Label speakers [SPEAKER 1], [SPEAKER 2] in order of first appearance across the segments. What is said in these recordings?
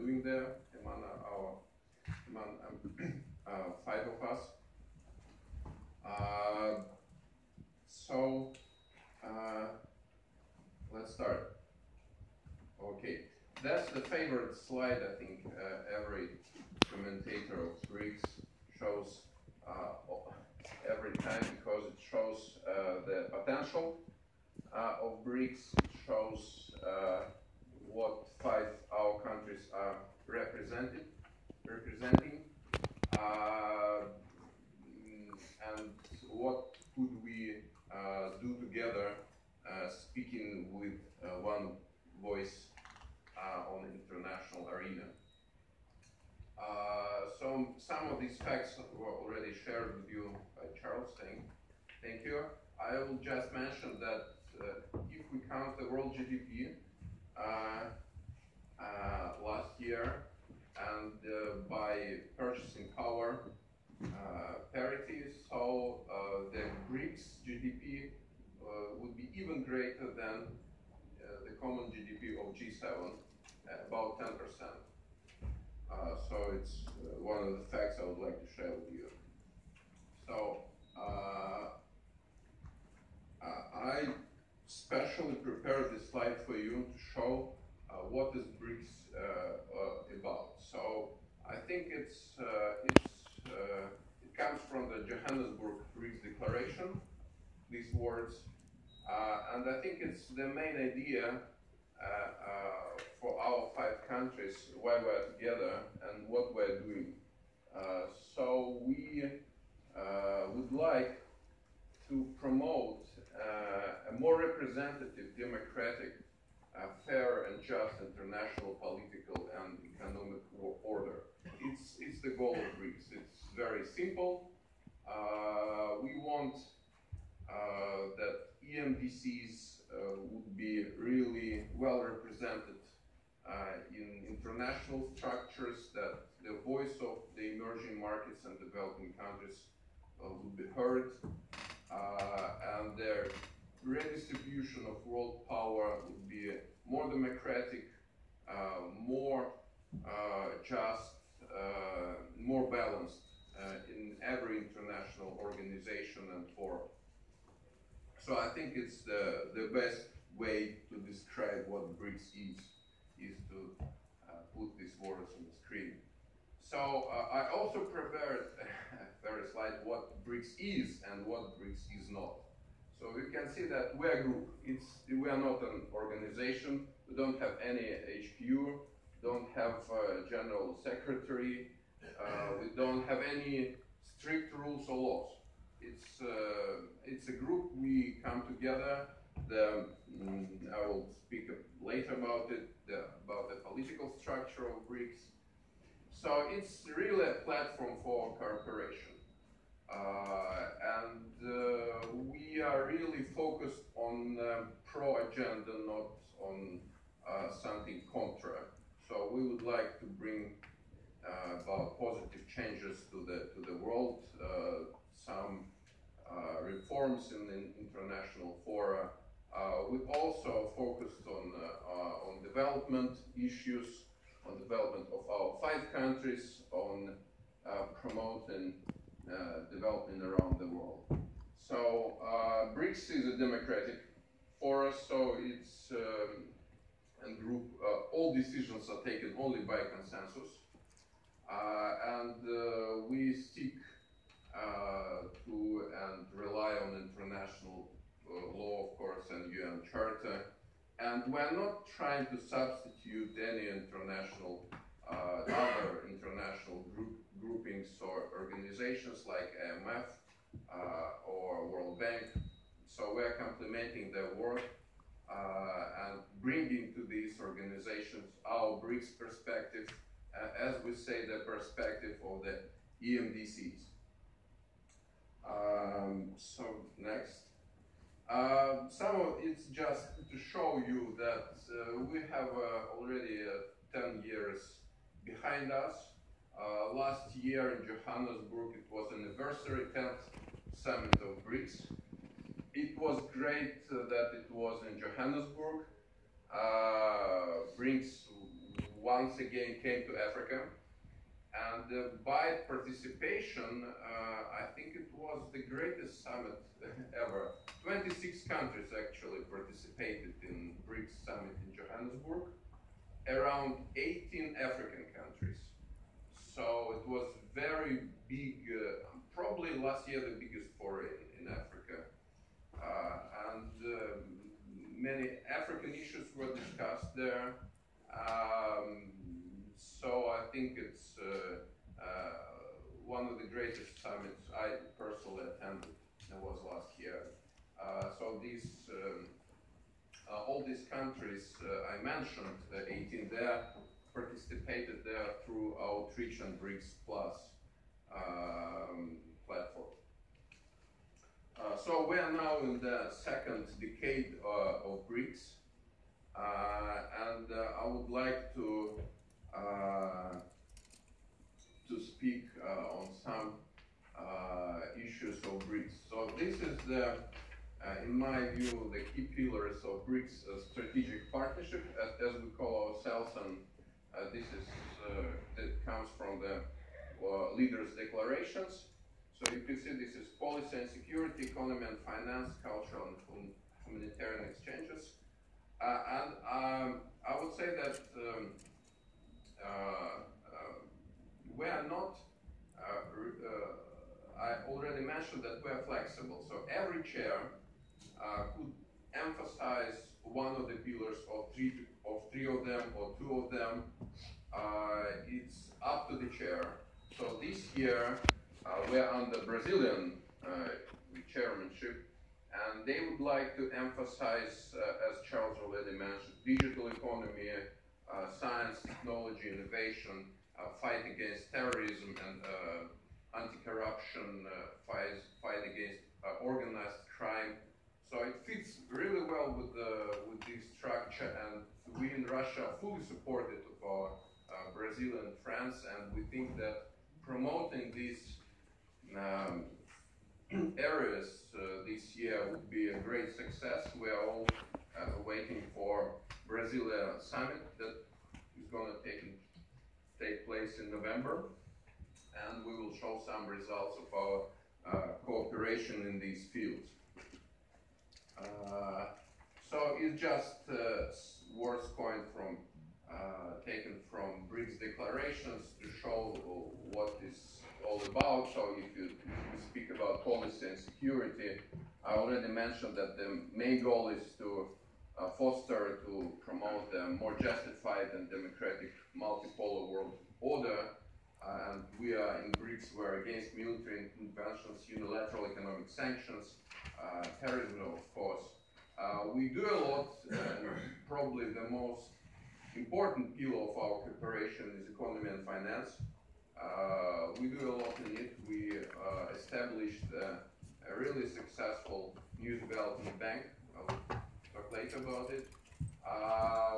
[SPEAKER 1] doing there among five of us. Let's start. Okay, that's the favorite slide, I think, every commentator of Brics shows every time, because it shows the potential of Brics. It shows what our countries are representing, and what could we do together, speaking with one voice on the international arena. So some of these facts were already shared with you by Charles. Thank you. I will just mention that if we count the world GDP last year, and by purchasing power parity, so the Brics GDP would be even greater than the common GDP of G7, about 10%. So it's one of the facts I would like to share with you. So I specially prepared this slide for you to show what is Brics about. So I think it comes from the Johannesburg Brics Declaration, these words, and I think it's the main idea for our five countries, why we're together and what we're doing. So we would like to promote a more representative, democratic, fair and just international political and economic order. It's the goal of Brics. It's very simple. We want that EMDCs would be really well represented in international structures, that the voice of the emerging markets and developing countries would be heard, and their redistribution of world power would be more democratic, more just, more balanced in every international organization and forum. So I think it's the best way to describe what Brics is to put these words on the screen. So I also prepared a very slide what Brics is and what Brics is not. So you can see that we're a group. We are not an organization. We don't have any HQ, don't have a general secretary, we don't have any strict rules or laws. It's a group. We come together. I will speak later about it, about the political structure of Brics. So it's really a platform for cooperation. And we are really focused on pro-agenda, not on something contra. So we would like to bring about positive changes to the world, some reforms in international fora. We also focused on development issues, on development of our five countries, on promoting development around the world. So Brics is a democratic fora, so it's a group. All decisions are taken only by consensus, and we stick to and rely on international law, of course, and UN Charter. And we're not trying to substitute any international, other international groupings or organizations like IMF or World Bank. So we're complementing their work and bringing to these organizations our Brics perspective, as we say, the perspective of the EMDCs. So next. It's just to show you that we have already 10 years behind us. Last year in Johannesburg, it was anniversary 10th summit of Brics. It was great that it was in Johannesburg. Brics once again came to Africa. And by participation, I think it was the greatest summit ever. 26 countries actually participated in Brics summit in Johannesburg, around 18 African countries. So it was very big, probably last year the biggest foray in Africa. Many African issues were discussed there. So I think it's one of the greatest summits I personally attended. It was last year. So these all these countries I mentioned, 18 there, participated there through Outreach and Brics Plus platform. So we are now in the second decade of Brics, and I would like to speak on some issues of Brics. So this is the, in my view, the key pillars of Brics strategic partnership, as we call ourselves, and this is that comes from the leaders' declarations. So you can see this is policy and security, economy and finance, cultural and humanitarian exchanges. I would say that we are not, I already mentioned that we are flexible. So every chair could emphasize one of the pillars of three of them or two of them. It's up to the chair. So this year we're under Brazilian chairmanship, and they would like to emphasize, as Charles already mentioned, digital economy, science, technology, innovation, fight against terrorism and anti-corruption, fight against organized crime. So it fits really well with this structure, and we in Russia are fully supportive of our Brazilian friends, and we think that promoting these areas this year would be a great success. We are all waiting for Brasilia summit that is going to take place in November, and we will show some results of our cooperation in these fields. So it's just words coined from taken from Brics declarations to show what is all about. So if you speak about policy and security, I already mentioned that the main goal is to foster, to promote a more justified and democratic multipolar world order. And we are in Brics, we're against military interventions, unilateral economic sanctions, terrorism, of course. We do a lot, and probably the most important pillar of our cooperation is economy and finance. We do a lot in it. We established a really successful new development bank. I'll talk later about it.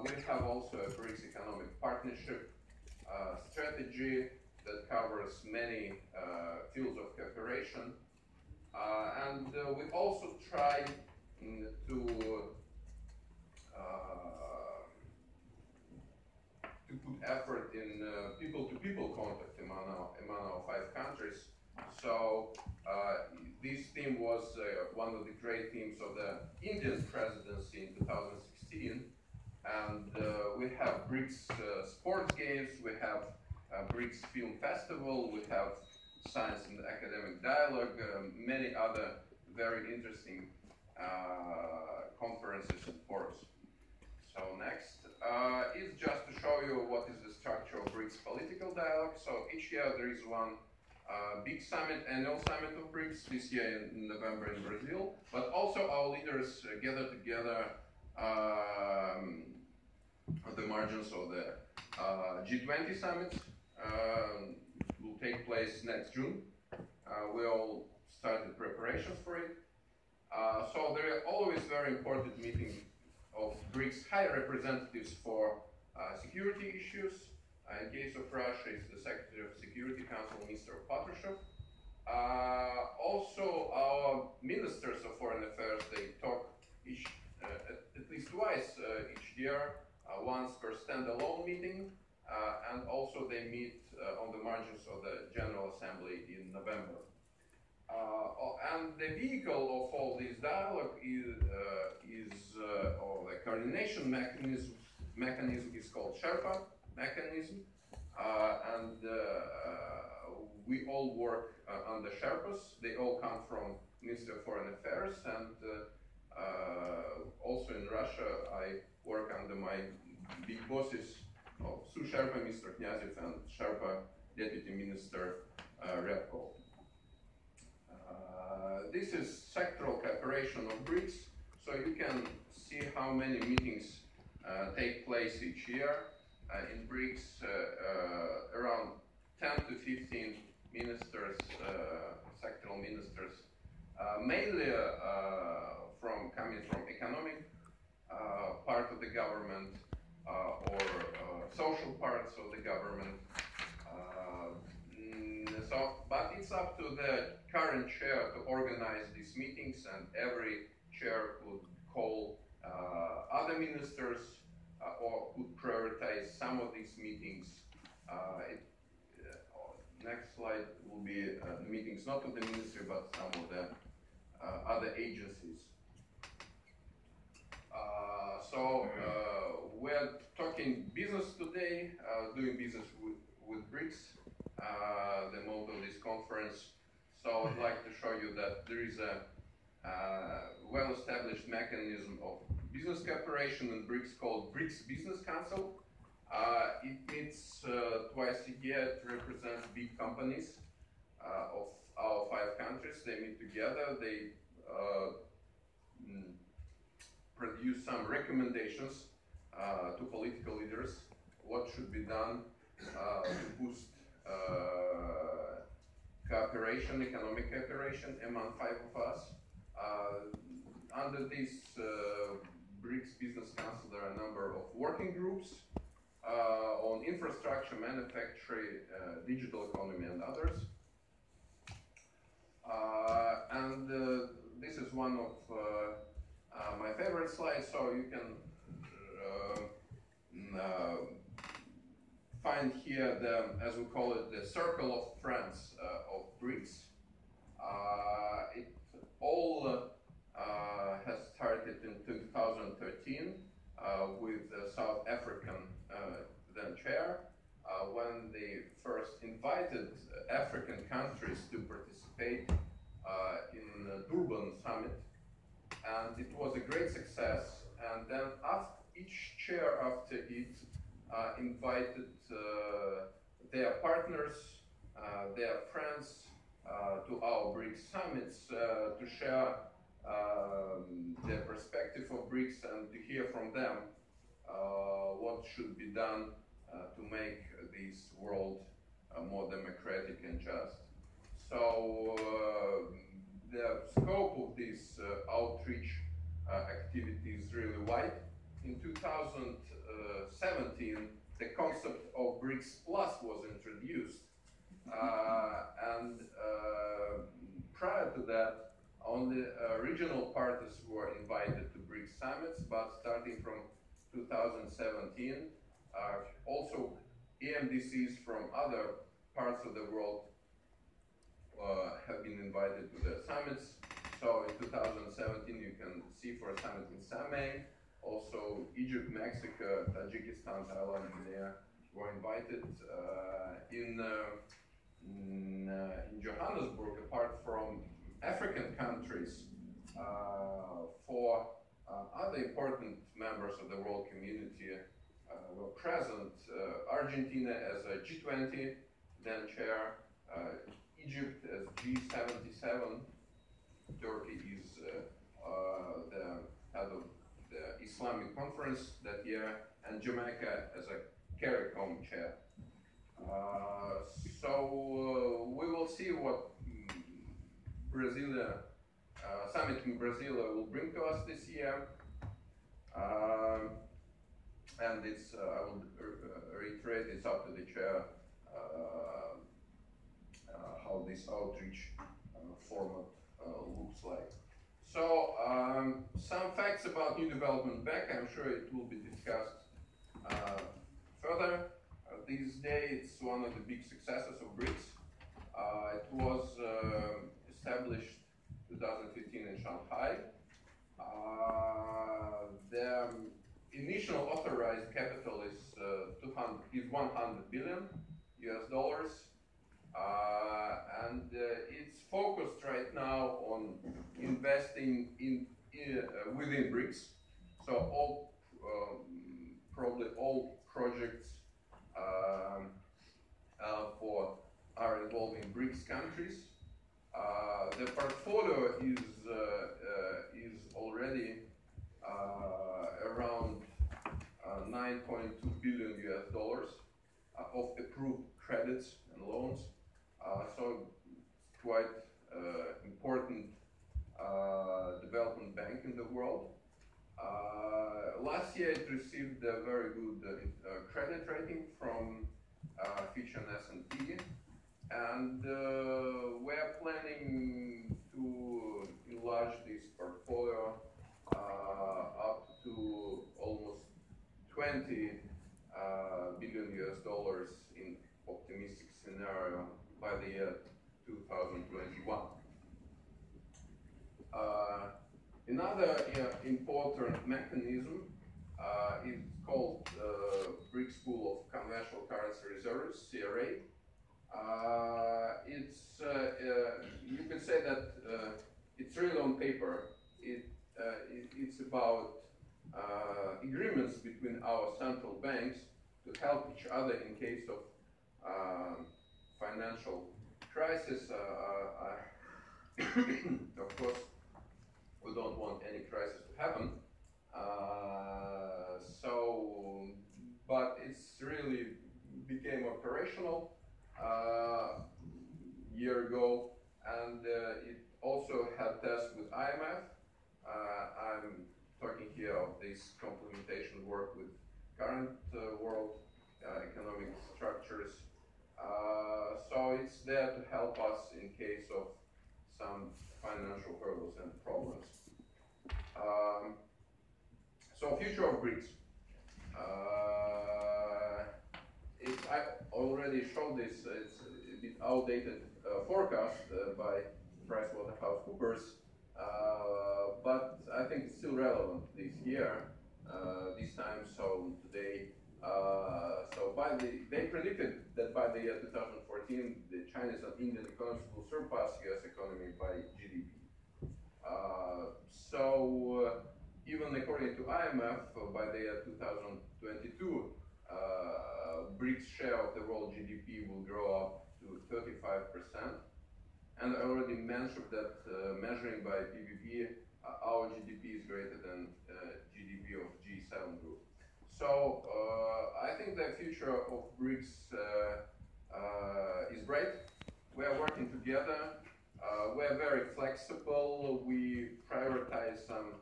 [SPEAKER 1] We have also a Brics economic partnership strategy that covers many fields of cooperation. And we also try to put effort in people-to-people contact among our 5 countries. So this theme was one of the great themes of the Indian presidency in 2016. And we have Brics sports games, we have Brics Film Festival, we have Science and Academic Dialogue, many other very interesting conferences and forums. So next is just to show you what is the structure of Brics political dialogue. So each year there is one big summit, annual summit of Brics, this year in November in Brazil, but also our leaders gather together at the margins of the G20 summit. Will take place next June. We all started preparations for it. So there are always very important meetings of Brics high representatives for security issues. In case of Russia, it's the Secretary of Security Council, Mr. Patrushev. Also, our ministers of foreign affairs, they talk at least twice each year, once per standalone meeting, and also they meet on the margins of the General Assembly in November. And the vehicle of all this dialogue or the coordination mechanism is called Sherpa mechanism, and we all work under Sherpas. They all come from Ministry of Foreign Affairs, and also in Russia I work under my big bosses of Sous-Sherpa, Mr. Knyazev, and Sherpa Deputy Minister Repko. This is sectoral cooperation of Brics, so you can see how many meetings take place each year. In Brics, around 10 to 15 ministers, sectoral ministers, mainly coming from economic part of the government or social parts of the government. But it's up to the current chair to organize these meetings, and every chair could call other ministers or could prioritize some of these meetings. Next slide will be meetings not of the ministry but some of the other agencies. We're talking business today, doing business with Brics, the motto of this conference. So I'd like to show you that there is a well-established mechanism of business cooperation in Brics called Brics Business Council. It meets twice a year to represent big companies of our 5 countries. They meet together, they produce some recommendations to political leaders, what should be done to boost cooperation, economic cooperation among 5 of us. Under this Brics Business Council, there are a number of working groups on infrastructure, manufacturing, digital economy, and others. This is one of my favorite slides, so you can find here the, as we call it, the circle of friends of Brics. It all has started in 2013 with the South African then chair, when they first invited African countries to participate in the Durban summit, and it was a great success. And then each chair after it invited their partners, their friends to our Brics summits to share their perspective of Brics and to hear from them what should be done to make this world more democratic and just. So the scope of this outreach activity is really wide. In 2017, the concept of Brics Plus was introduced, and prior to that, only regional parties were invited to Brics summits, but starting from 2017, also EMDCs from other parts of the world have been invited to the summits. So in 2017, you can see for a summit in Samay, also Egypt, Mexico, Tajikistan, Thailand, Guinea were invited. In Johannesburg, apart from African countries, for other important members of the world community were present. Argentina as a G20 then chair, Egypt as G77, Turkey is the head of the Islamic conference that year, and Jamaica as a CARICOM chair. So we will see what summit in Brazil will bring to us this year. And it's, I will reiterate, it's up to the chair how this outreach format looks like. So some facts about New Development Bank. I'm sure it will be discussed further. day it's one of the big successes of Brics. It was established 2015 in Shanghai. The initial authorized capital is 100 billion US dollars, and it's focused right now on investing within Brics. So probably all projects are involving Brics countries. The portfolio is already around 9.2 billion US dollars of approved credits and loans. So it's quite important development bank in the world. Last year it received a very good credit rating from Fitch and S&P, and we are planning to enlarge this portfolio up to almost 20 billion US dollars in optimistic scenario by the year 2021. Another important mechanism is called Brics Pool of Conventional Currency Reserves, CRA. You can say that it's really on paper. It's about agreements between our central banks to help each other in case of financial crisis. Of course, we don't want any crisis to happen. But it's really became operational year ago, and it also had tests with IMF. I'm talking here of this complementation work with current world economic structures. So it's there to help us in case of some financial hurdles and problems. So future of Brics. I already showed this. It's a bit outdated forecast by PricewaterhouseCoopers, but I think it's still relevant this year, this time. So today, they predicted that by the year 2014, the Chinese and Indian economies will surpass U.S. economy by GDP. Even according to IMF, by the year 2022, Brics share of the world GDP will grow up to 35%. And I already mentioned that measuring by PVP, our GDP is greater than GDP of G7 group. So I think the future of Brics is bright. We are working together. We are very flexible. We prioritize some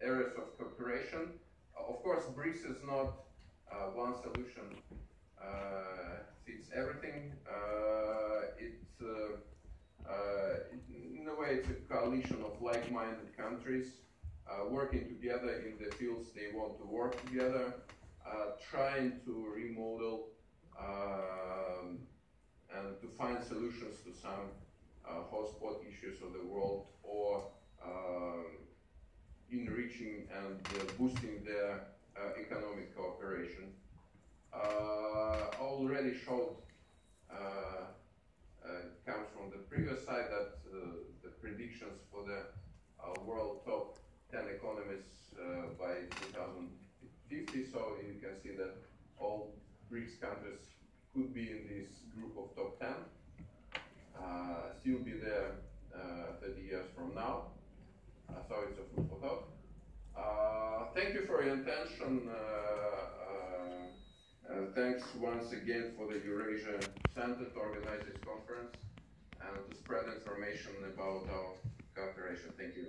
[SPEAKER 1] areas of cooperation. Of course, Brics is not one solution fits everything. In a way, it's a coalition of like-minded countries working together in the fields they want to work together, trying to remodel and to find solutions to some hotspot issues of the world, or enriching and boosting their economic cooperation. Already showed, comes from the previous slide, that the predictions for the world top 10 economies by 2050, so you can see that all Brics countries could be in this group of top 10, still be there 30 years from now. So it's a food for thought. Thank you for your attention. Thanks once again for the Eurasia Center to organize this conference and to spread information about our cooperation. Thank you.